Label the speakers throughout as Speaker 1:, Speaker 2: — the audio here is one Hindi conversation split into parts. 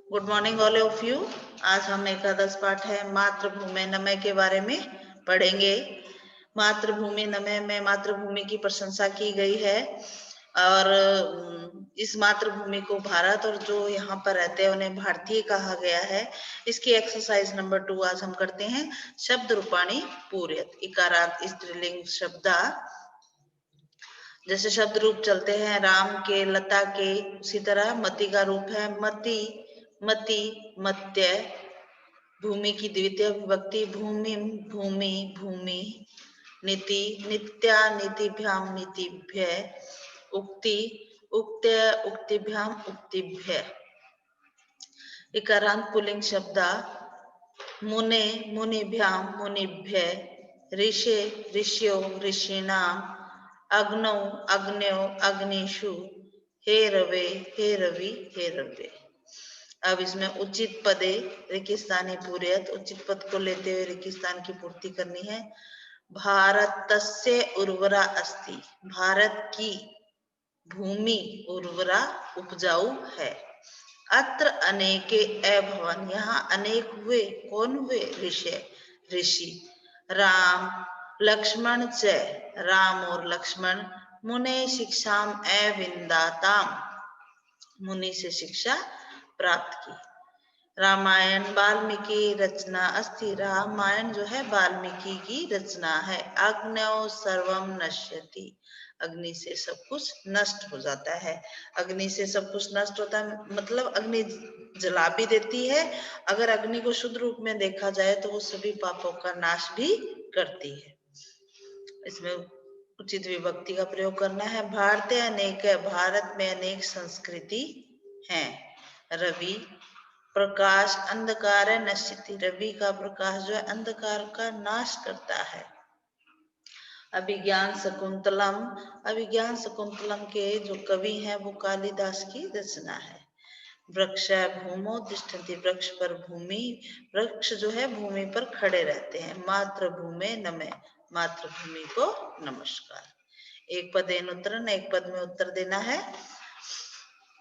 Speaker 1: Good morning all of you. आज हम एकादश पाठ है मातृभूमि नमय के बारे में पढ़ेंगे। मातृभूमि नमय में मातृभूमि की प्रशंसा की गई है और इस मातृभूमि को भारत और जो यहाँ पर रहते हैं उन्हें भारतीय कहा गया है। इसकी एक्सरसाइज नंबर 2 आज हम करते हैं। शब्द रूपाणी पूर्यत इकारांत स्त्रीलिंग शब्दा। जैसे शब्द रूप चलते हैं राम के, लता के, उसी तरह मति का रूप है मति, मति, मत्य। भूमि की द्वितीय विभक्ति भूमि, भूमि, भूमि। नीति, नित्या, नीतिभ्याम, नीतिभ्य। उक्ति, उक्त्य, उक्तिभ्याम, उक्तिभ्य। इकारांत पुल्लिंग शब्दा मुने, मुनिभ्याम, मुनिभ्य। ऋषे, ऋष्यो, ऋषीणाम। अग्नौ, अग्न्यो, अग्निषु। हे रवे, हे रवि, हे रव्ये। अब इसमें उचित पदे रेगिस्तानी पूर्यत, उचित पद को लेते हुए रेगिस्तान की पूर्ति करनी है। भारतस्य उर्वरा अस्ति, भारत की भूमि उर्वरा उपजाऊ है। अत्र अनेके अभवन, यहाँ अनेक हुए, कौन हुए? ऋषि, ऋषि। राम, लक्ष्मण च, राम और लक्ष्मण। मुने शिक्षाम अविंदाताम, मुनि से शिक्षा प्राप्त की। रामायण वाल्मीकि रचना अस्ति, रामायण जो है वाल्मीकि की रचना है। अग्नौ सर्वम नश्यति, अग्नि से सब कुछ नष्ट हो जाता है। अग्नि से सब कुछ नष्ट होता है मतलब अग्नि जला भी देती है। अगर अग्नि को शुद्ध रूप में देखा जाए तो वो सभी पापों का नाश भी करती है। इसमें उचित विभक्ति का प्रयोग करना है। भारतीय अनेक, भारत में अनेक संस्कृति है। रवि, प्रकाश अंधकार नश्यति, रवि का प्रकाश जो है अंधकार का नाश करता है। अभिज्ञान शकुंतलम, अभिज्ञान शकुंतलम के जो कवि हैं वो कालिदास की रचना है। वृक्ष भूमो तिष्ठन्ति, वृक्ष पर भूमि, वृक्ष जो है भूमि पर खड़े रहते हैं। मातृभूमि नमः, मातृभूमि को नमस्कार। एक पदेन उत्तरन, एक पद में उत्तर देना है।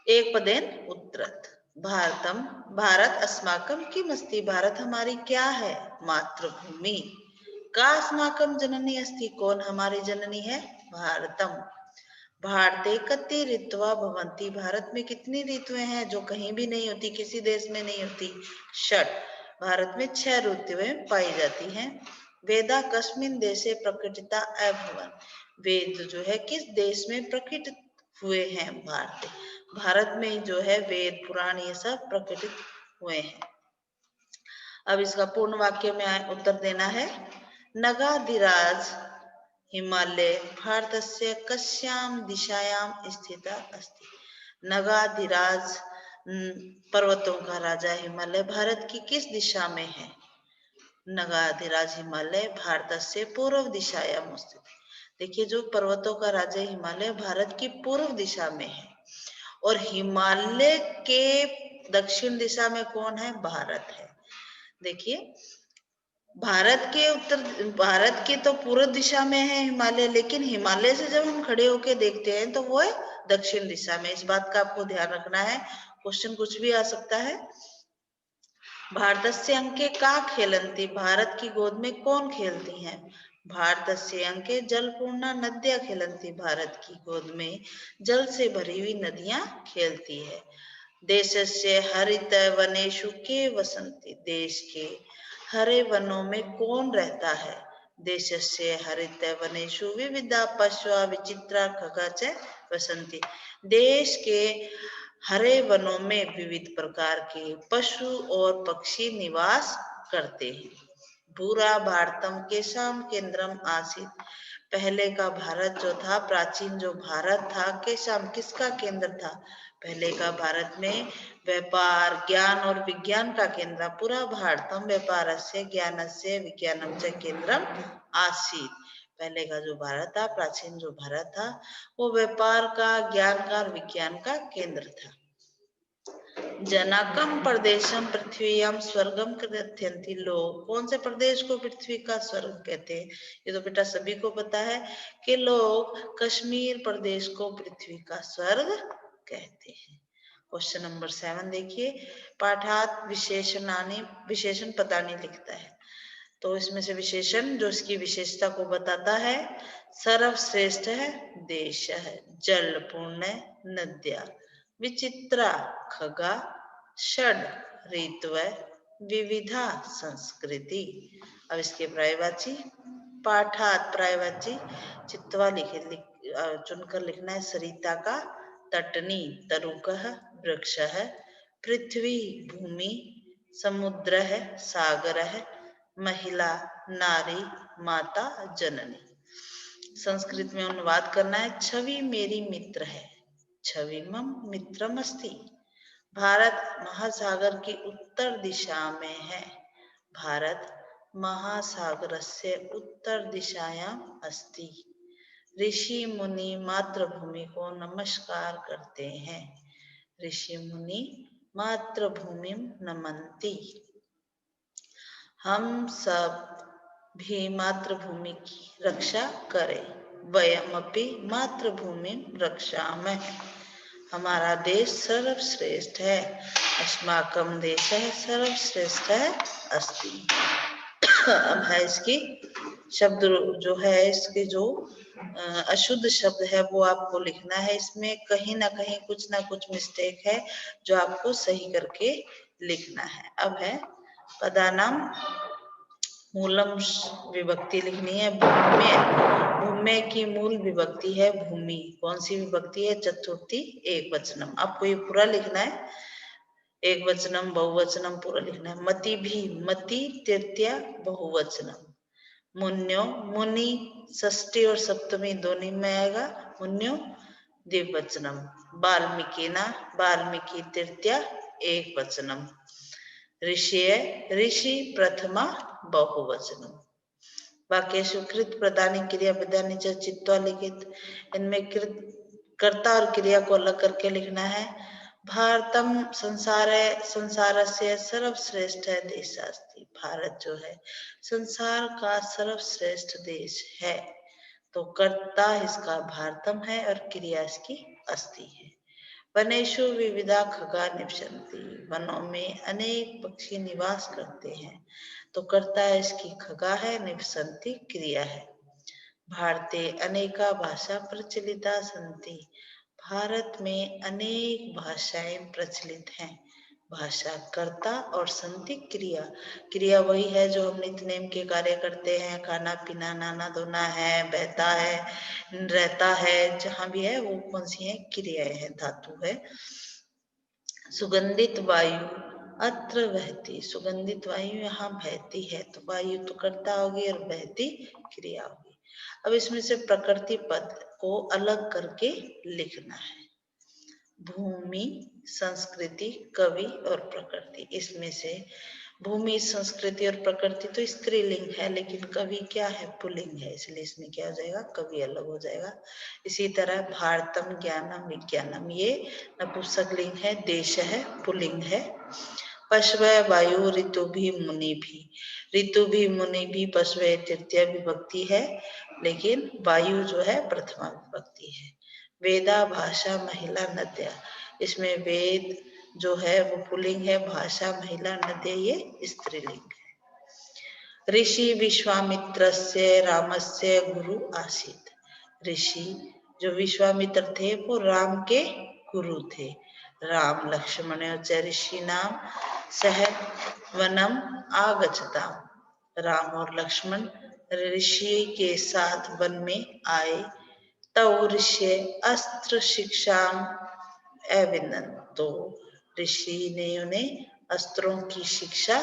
Speaker 1: एक पदेन उत्तरत। भारतम, भारत अस्माकम किमस्ति, भारत हमारी क्या है? मातृभूमि। का अस्माकम जननी अस्ति, कौन हमारी जननी है? भारतम। भारते कति ऋतवा भवन्ति, भारत में कितनी ऋतुएं हैं जो कहीं भी नहीं होती, किसी देश में नहीं होती? षट, भारत में 6 ऋतुएं पाई जाती हैं। वेदा कस्मिन देशे प्रकटिता अभवन्, वेद जो है किस देश में प्रकटित हुए हैं? भारत, भारत में जो है वेद पुराण ये सब प्रकटित हुए हैं। अब इसका पूर्ण वाक्य में उत्तर देना है। नगाधिराज हिमालय भारतस्य कस्यां दिशायां स्थिता अस्ति, नगाधिराज पर्वतों का राजा हिमालय भारत की किस दिशा में है? नगाधिराज हिमालय भारतस्य पूर्व दिशायां स्थित। देखिए जो पर्वतों का राजा हिमालय भारत की पूर्व दिशा में है और हिमालय के दक्षिण दिशा में कौन है? भारत है। देखिए भारत के उत्तर, भारत के तो पूर्व दिशा में है हिमालय, लेकिन हिमालय से जब हम खड़े होके देखते हैं तो वो है दक्षिण दिशा में। इस बात का आपको ध्यान रखना है, क्वेश्चन कुछ भी आ सकता है। भारतस्य अंके का खेलंती, भारत की गोद में कौन खेलती हैं? भारतस्य अंके जलपूर्णा नद्या खेलंती, भारत की गोद में जल से भरी हुई नदियां खेलती है। देशस्य हरित वनेषु के वसंती, देश के हरे वनों में कौन रहता है? देशस्य हरित वनेषु विविधा पशु विचित्रा खगा च वसंती, देश के हरे वनों में विविध प्रकार के पशु और पक्षी निवास करते हैं। पूरा भारतम केशाम केंद्रम आसित, पहले का भारत जो था, प्राचीन जो भारत था, केशाम किसका केंद्र था? पहले का भारत में व्यापार, ज्ञान और विज्ञान का केंद्र। पूरा भारतम व्यापारस्य ज्ञानस्य विज्ञानम च केंद्रम आसीत, पहले का जो भारत था, प्राचीन जो भारत था, वो व्यापार का, ज्ञान का और विज्ञान का केंद्र था। जनकम प्रदेशम पृथ्वीयाम स्वर्गम कथयन्ति, लोग कौन से प्रदेश को पृथ्वी का स्वर्ग कहते हैं? ये तो बेटा सभी को पता है कि लोग कश्मीर प्रदेश को पृथ्वी का स्वर्ग कहते हैं। क्वेश्चन नंबर 7 देखिए, पाठात विशेषण पदानी लिखता है। तो इसमें से विशेषण जो इसकी विशेषता को बताता है, सर्वश्रेष्ठ है, देश है, जल पूर्ण नद्या, विचित्रा खगा, षड ऋतु, विविधा संस्कृति। अब इसके पर्यायवाची, पाठात पर्यायवाची चित्वा चुनकर लिखना है। सरिता का तटनी, तरुकः वृक्षः, पृथ्वी भूमि, समुद्र है, सागर है, महिला नारी, माता जननी। संस्कृत में अनुवाद करना है। छवि मेरी मित्र है, छवि मम मित्रम अस्ति। भारत महासागर की उत्तर दिशा में है, भारत महासागरस्य उत्तर दिशायाम अस्ति। ऋषि मुनि मातृभूमि को नमस्कार करते हैं, ऋषि मुनि मातृभूमि नमन्ति। हम सब भी मातृभूमि की रक्षा करें, वयमपि मातृभूमि रक्षामः। हमारा देश सर्वश्रेष्ठ है, अस्माकं देशः सर्वश्रेष्ठः अस्ति। अब है इसकी शब्द जो है, इसके जो अशुद्ध शब्द है वो आपको लिखना है। इसमें कहीं ना कहीं कुछ ना कुछ मिस्टेक है जो आपको सही करके लिखना है। अब है पदानाम मूलम विभक्ति लिखनी है। भूम्य, भूम्य की मूल विभक्ति है भूमि। कौन सी विभक्ति है? चतुर्थी एक वचनम। आपको ये पूरा लिखना है, एक वचनम बहुवचनम पूरा लिखना है। मति भी, मति तृतीया बहुवचनम। मुन्यो, मुनि षष्ठी और सप्तमी दोनों में आएगा, मुन्यो द्विवचनम। वाल्मीकि ना, वाल्मीकि तृतीया एक वचनम। ऋषि, ऋषि प्रथमा बहुवचनम। वाक्येषु कृत प्रदानी क्रिया विधानी च चित्वा लिखित। इनमें कृत कर्ता और क्रिया को अलग करके लिखना है। भारतम संसारस्य सर्वश्रेष्ठ देशास्ति। भारत जो है संसार का सर्वश्रेष्ठ देश है। तो कर्ता इसका भारतम है और क्रिया इसकी अस्ति है। वनेषु विविधा खगा निवसन्ति। वनों में अनेक पक्षी निवास करते हैं। तो कर्ता इसकी खगा है, निवसन्ति क्रिया है। भारते अनेका भाषा प्रचलिता सन्ति। भारत में अनेक भाषाएं प्रचलित हैं। भाषा कर्ता और संति क्रिया। क्रिया वही है जो हम नित्य नेम के कार्य करते हैं, खाना पीना, नहाना धोना है, बहता है, रहता है, जहां भी है वो कौन सी है? क्रियाएं है, धातु है। सुगंधित वायु अत्र बहती। सुगंधित वायु यहाँ बहती है, तो वायु तो कर्ता होगी और बहती क्रिया होगी। अब इसमें से प्रकृति पद को अलग करके लिखना है। भूमि, संस्कृति, कवि और प्रकृति। इसमें से भूमि, संस्कृति और प्रकृति तो स्त्रीलिंग है, लेकिन कवि क्या है? पुल्लिंग है, इसलिए इसमें क्या हो जाएगा? कवि अलग हो जाएगा। इसी तरह भारतम, ज्ञानम, विज्ञानम, ये नपुंसकलिंग है, देश है, पुल्लिंग है। पशव, वायु, ऋतु भी, मुनि भी। ऋतु भी, मुनि भी, पशव तृतीय विभक्ति है, लेकिन वायु जो है प्रथमा विभक्ति है। वेदा, भाषा, महिला, नद्या। इसमें वेद जो है वो पुल्लिंग है, भाषा, महिला, नद्या ये स्त्रीलिंग है। ऋषि विश्वामित्रस्य रामस्य गुरु आसीत। ऋषि जो विश्वामित्र थे वो राम के गुरु थे। राम लक्ष्मण च ऋषि नाम सह वनम आगच्छताम। राम और लक्ष्मण ऋषि के साथ वन में आए। तौ ऋषि अस्त्र शिक्षा अविनन। तो ऋषि ने उन्हें अस्त्रों की शिक्षा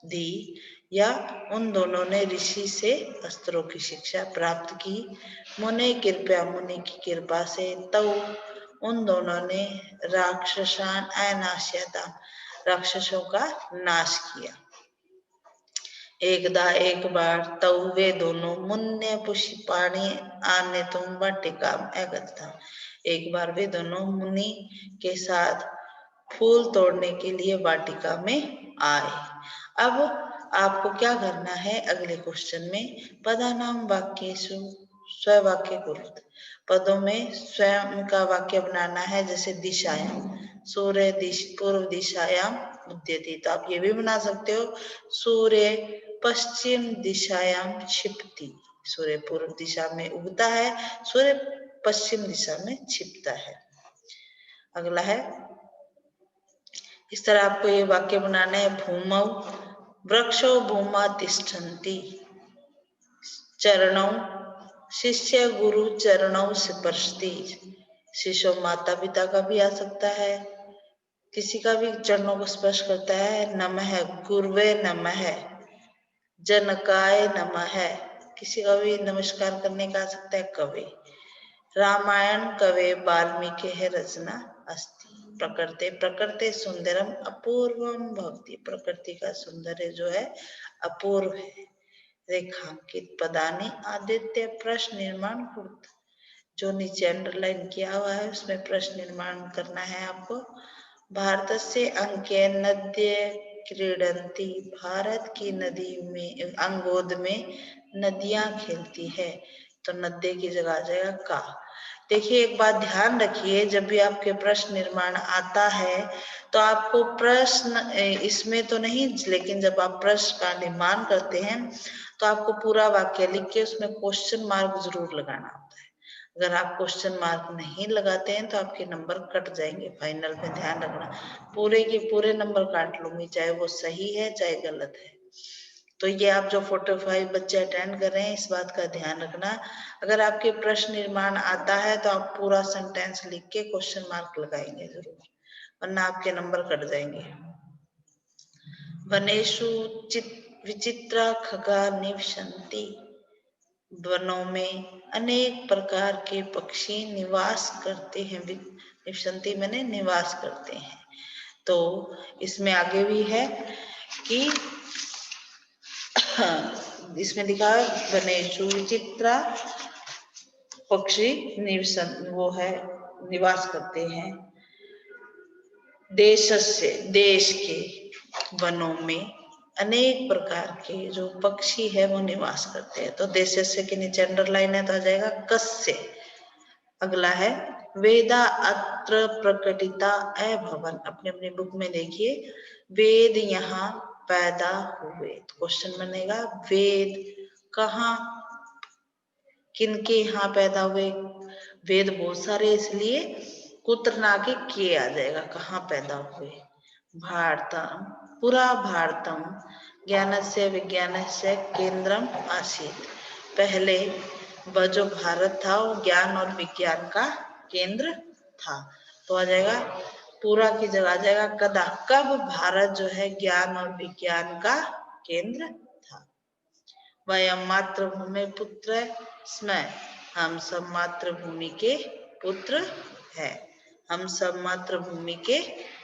Speaker 1: दी, या उन दोनों ने ऋषि से अस्त्रों की शिक्षा प्राप्त की। मुने कृपया, मुनि की कृपा से। तौ उन दोनों ने राक्षसान अनाश्यता, राक्षसों का नाश किया। एकदा एक बार तौ वे दोनों मुन्य पुष्पाणि आने तुम वाटिका था। एक बार वे दोनों मुनि के साथ फूल तोड़ने के लिए वाटिका में आए। अब आपको क्या करना है? अगले क्वेश्चन में पदानाम वाक्येषु स्ववाक्य कुरुत। पदों में स्वयं का वाक्य बनाना है, जैसे दिशायाम, सूर्य पूर्व दिशायाम उद्यति। तो आप ये भी बना सकते हो, सूर्य पश्चिम दिशायाम छिपती। सूर्य पूर्व दिशा में उगता है, सूर्य पश्चिम दिशा में छिपता है। अगला है, इस तरह आपको ये वाक्य बनाना है। भूमौ वृक्षो भूमा तिष्ठन्ति, चरणौ शिष्य गुरु चरणौ स्पर्शति। शिष्य माता पिता का भी आ सकता है, किसी का भी चरणों को स्पर्श करता है। नमः गुरुवे नमः, जनकाय नमः, किसी का भी नमस्कार करने का आ सकता है। कवि रामायण कवे वाल्मीकि रचना अस्ति। प्रकृते प्रकृते सुंदरम अपूर्वम भवति, प्रकृति का सौंदर्य जो है अपूर्व है। रेखांकित पदानि आदित्य प्रश्न निर्माण कुरुत, जो नीचे अंडरलाइन किया हुआ है उसमें प्रश्न निर्माण करना है आपको। भारतस्य अंके नद्य क्रीडंती, भारत की नदी में अंगोद में नदियां खेलती है। तो नद्य की जगह आ जाएगा का। देखिए एक बात ध्यान रखिए, जब भी आपके प्रश्न निर्माण आता है तो आपको प्रश्न इसमें तो नहीं, लेकिन जब आप प्रश्न का निर्माण करते हैं तो आपको पूरा वाक्य लिख के उसमें क्वेश्चन मार्क जरूर लगाना होता है। अगर आप क्वेश्चन मार्क नहीं लगाते हैं तो आपके नंबर कट जाएंगे फाइनल में, ध्यान रखना। पूरे के पूरे नंबर काट लूंगी, चाहे वो सही है चाहे गलत है। तो ये आप जो 45 बच्चे अटेंड कर रहे हैं इस बात का ध्यान रखना। अगर आपके प्रश्न निर्माण आता है तो आप पूरा सेंटेंस लिख के क्वेश्चन मार्क लगाएंगे जरूर, वरना आपके नंबर कट जाएंगे। वनेषु विचित्रा खगा निवसन्ति, वनों में अनेक प्रकार के पक्षी निवास करते हैं। निवसन्ति मैंने निवास करते हैं। तो इसमें आगे भी है कि इसमें लिखा है वनेषु विचित्रा पक्षी वो है निवास करते हैं। देशस्य देश के वनों में अनेक प्रकार के जो पक्षी है वो निवास करते हैं। तो देशस्य के नीचे अंडरलाइन है तो आ जाएगा कस्य। अगला है वेदा अत्र प्रकटिता अभवन, अपने अपने बुक में देखिए वेद यहाँ पैदा हुए। तो क्वेश्चन बनेगा वेद कहाँ किनके यहाँ पैदा हुए। वेद बहुत सारे इसलिए कुत्र ना के आ जाएगा, कहाँ पैदा हुए। भारतम पुरा भारतम ज्ञानस्य विज्ञानस्य केंद्रम आसीत्, पहले वह जो भारत था वो ज्ञान और विज्ञान का केंद्र था। तो आ जाएगा पूरा की जगह आ जाएगा कदा, कब भारत जो है ज्ञान और विज्ञान का केंद्र था। वयम मातृभूमि पुत्र स्म, हम सब मातृभूमि के पुत्र है। हम सब मातृभूमि के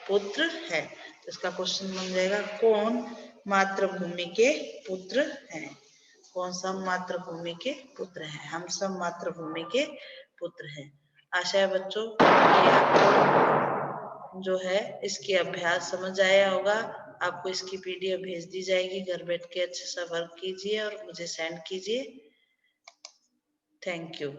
Speaker 1: पुत्र है। तो इसका क्वेश्चन बन जाएगा कौन मातृभूमि के पुत्र हैं। कौन सा मातृभूमि के पुत्र हैं। हम सब मातृभूमि के पुत्र हैं। आशा है बच्चों ये आपको जो है इसकी अभ्यास समझ आया होगा। आपको इसकी पीडीएफ भेज दी जाएगी, घर बैठ के अच्छे सा वर्क कीजिए और मुझे सेंड कीजिए। Thank you.